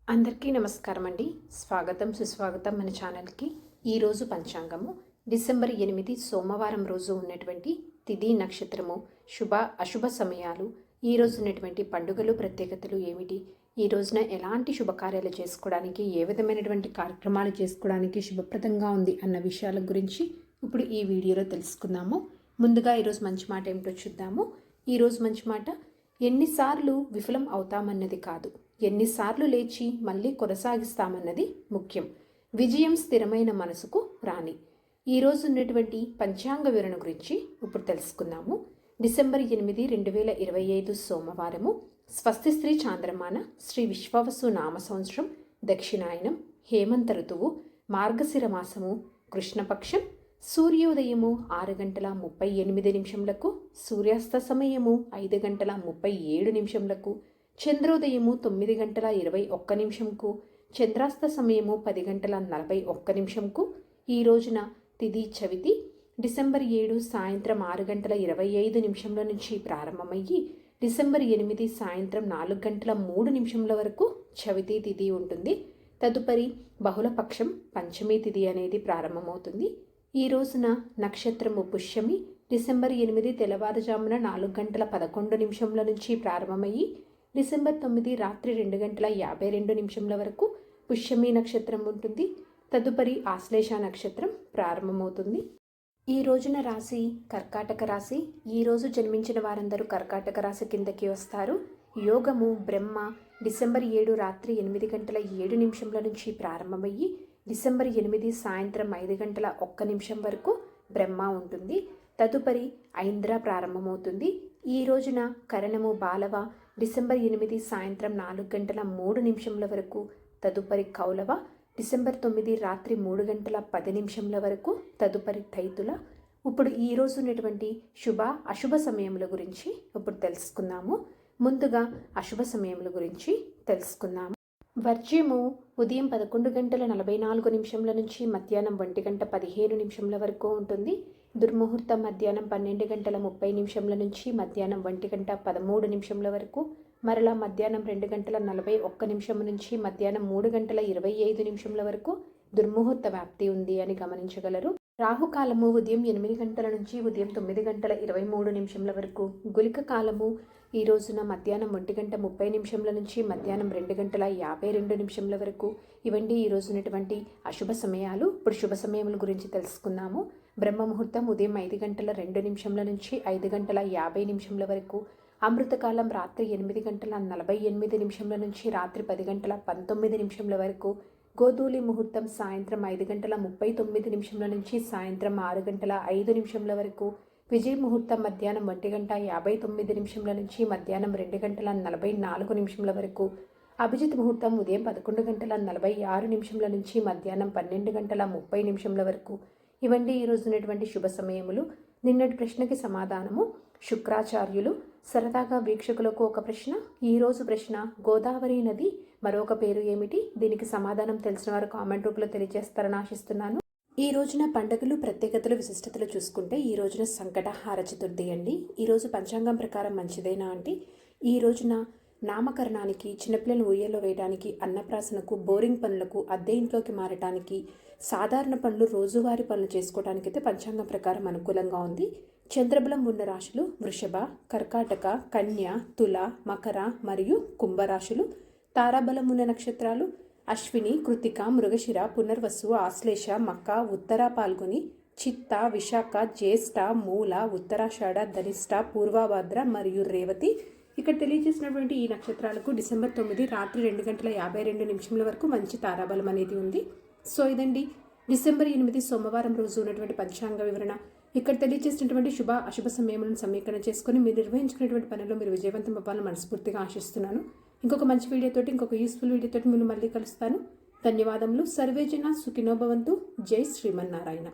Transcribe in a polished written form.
అందరికీ నమస్కారం అండి. స్వాగతం సుస్వాగతం మన ఛానల్కి. ఈరోజు పంచాంగము డిసెంబర్ 8 సోమవారం రోజు ఉన్నటువంటి తిథి నక్షత్రము, శుభ అశుభ సమయాలు, ఈరోజు ఉన్నటువంటి పండుగలు ప్రత్యేకతలు ఏమిటి, ఈ రోజున ఎలాంటి శుభకార్యాలు చేసుకోవడానికి, ఏ విధమైనటువంటి కార్యక్రమాలు చేసుకోవడానికి శుభప్రదంగా ఉంది అన్న విషయాల గురించి ఇప్పుడు ఈ వీడియోలో తెలుసుకుందాము. ముందుగా ఈరోజు మంచి మాట ఏమిటో చూద్దాము. ఈరోజు మంచి మాట, ఎన్నిసార్లు విఫలం అవుతామన్నది కాదు, ఎన్నిసార్లు లేచి మళ్ళీ కొనసాగిస్తామన్నది ముఖ్యం. విజయం స్థిరమైన మనసుకు రాని. ఈరోజు ఉన్నటువంటి పంచాంగ వివరణ గురించి ఇప్పుడు తెలుసుకుందాము. డిసెంబర్ 8, 2025 సోమవారము. స్వస్తి శ్రీ చాంద్రమాన శ్రీ విశ్వవసు నామ సంవత్సరం, దక్షిణాయనం, హేమంత ఋతువు, మార్గశిర మాసము, కృష్ణపక్షం. సూర్యోదయము 6:38, సూర్యాస్త సమయము 5:37, చంద్రోదయము 9:21, చంద్రాస్త సమయము 10:41. ఈ రోజున తిథి చవితి. డిసెంబర్ 7 సాయంత్రం 6:25 నుంచి ప్రారంభమయ్యి డిసెంబర్ 8 సాయంత్రం 4:03 వరకు చవితి తిథి ఉంటుంది. తదుపరి బహుళపక్షం పంచమి తిథి అనేది ప్రారంభమవుతుంది. ఈ రోజున నక్షత్రము పుష్యమి. డిసెంబర్ 8 తెల్లవారుజామున 4:11 నుంచి ప్రారంభమయ్యి డిసెంబర్ 9 రాత్రి 2:52 వరకు పుష్యమి నక్షత్రం ఉంటుంది. తదుపరి ఆశ్లేష నక్షత్రం ప్రారంభమవుతుంది. ఈ రోజున రాశి కర్కాటక రాశి. ఈ రోజు జన్మించిన వారందరూ కర్కాటక రాశి కిందకి వస్తారు. యోగము బ్రహ్మ. డిసెంబర్ 7 రాత్రి 8:07 నుంచి ప్రారంభమయ్యి డిసెంబర్ 8 సాయంత్రం 5:01 వరకు బ్రహ్మ ఉంటుంది. తదుపరి ఐంద్ర ప్రారంభమవుతుంది. ఈ రోజున కరణము బాలవ. డిసెంబర్ 8 సాయంత్రం 4:03 వరకు. తదుపరి కౌలవ. డిసెంబర్ 9 రాత్రి 3:10 వరకు. తదుపరి తైతుల. ఇప్పుడు ఈ రోజు ఉన్నటువంటి శుభ అశుభ సమయముల గురించి ఇప్పుడు తెలుసుకుందాము. ముందుగా అశుభ సమయముల గురించి తెలుసుకుందాము. వర్జ్యము ఉదయం 11:44 నుంచి మధ్యాహ్నం 1:15 వరకు ఉంటుంది. దుర్ముహూర్తం మధ్యాహ్నం 12:30 నుంచి మధ్యాహ్నం 1:13 వరకు. మరలా మధ్యాహ్నం 2:41 నుంచి మధ్యాహ్నం 3:25 వరకు దుర్ముహూర్త వ్యాప్తి ఉంది అని గమనించగలరు. రాహుకాలము ఉదయం 8 గంటల నుంచి ఉదయం 9:23 వరకు. గుళిక కాలము ఈ రోజున మధ్యాహ్నం 1:30 నుంచి మధ్యాహ్నం 2:52 వరకు. ఇవండి ఈ రోజు ఉన్నటువంటి అశుభ సమయాలు. ఇప్పుడు శుభ సమయముల గురించి తెలుసుకుందాము. బ్రహ్మ ముహూర్తం ఉదయం 5:02 నుంచి 5:50 వరకు. అమృతకాలం రాత్రి 8:48 నుంచి రాత్రి 10:19 వరకు. గోధూలి ముహూర్తం సాయంత్రం 5:39 నుంచి సాయంత్రం 6:05 వరకు. విజయ ముహూర్తం మధ్యాహ్నం 1:59 నుంచి మధ్యాహ్నం 2:44 వరకు. అభిజిత్ ముహూర్తం ఉదయం 11:46 నుంచి మధ్యాహ్నం 12:30 వరకు. ఇవండి ఈ రోజు ఉన్నటువంటి శుభ సమయములు. నిన్నటి ప్రశ్నకి సమాధానము శుక్రాచార్యులు. సరదాగా వీక్షకులకు ఒక ప్రశ్న. ఈరోజు ప్రశ్న, గోదావరి నది మరొక పేరు ఏమిటి? దీనికి సమాధానం తెలిసిన వారు కామెంట్ రూపంలో తెలియజేస్తారని ఆశిస్తున్నాను. ఈ రోజున పండుగలు ప్రత్యేకతలు విశిష్టతలు చూసుకుంటే ఈ రోజున సంకటహార చతుర్థి అండి. ఈరోజు పంచాంగం ప్రకారం మంచిదేనా అంటే, ఈ రోజున నామకరణానికి, చిన్నపిల్లలు ఉయ్యలో వేయడానికి, అన్నప్రాసనకు, బోరింగ్ పనులకు, అద్దె ఇంట్లోకి మారటానికి, సాధారణ పనులు, రోజువారీ పనులు చేసుకోవడానికి అయితే పంచాంగం ప్రకారం అనుకూలంగా ఉంది. చంద్రబలం ఉన్న రాశులు వృషభ, కర్కాటక, కన్య, తుల, మకర మరియు కుంభరాశులు. తారాబలం ఉన్న నక్షత్రాలు అశ్విని, కృతిక, మృగశిర, పునర్వసు, ఆశ్లేష, మక, ఉత్తర పాల్గొని, చిత్త, విశాఖ, జ్యేష్ఠ, మూల, ఉత్తరాషాఢ, ధనిష్ట, పూర్వభద్ర మరియు రేవతి. ఇక్కడ తెలియజేసినటువంటి ఈ నక్షత్రాలకు డిసెంబర్ 9 రాత్రి 2:52 వరకు మంచి తారాబలం అనేది ఉంది. సో ఇదండి డిసెంబర్ 8 సోమవారం రోజు ఉన్నటువంటి పంచాంగ వివరణ. ఇక్కడ తెలియజేసినటువంటి శుభ అశుభ సమయములను సమీకరణ చేసుకుని మీరు నిర్వహించుకునేటువంటి పనుల్లో మీరు విజయవంతం అవ్వాలని మనస్ఫూర్తిగా ఆశిస్తున్నాను. ఇంకొక మంచి వీడియోతోటి, ఇంకొక యూస్ఫుల్ వీడియోతోటి మీరు మళ్ళీ కలుస్తాను. ధన్యవాదములు. సర్వేజన సుఖినో భవంతు. జై శ్రీమన్నారాయణ.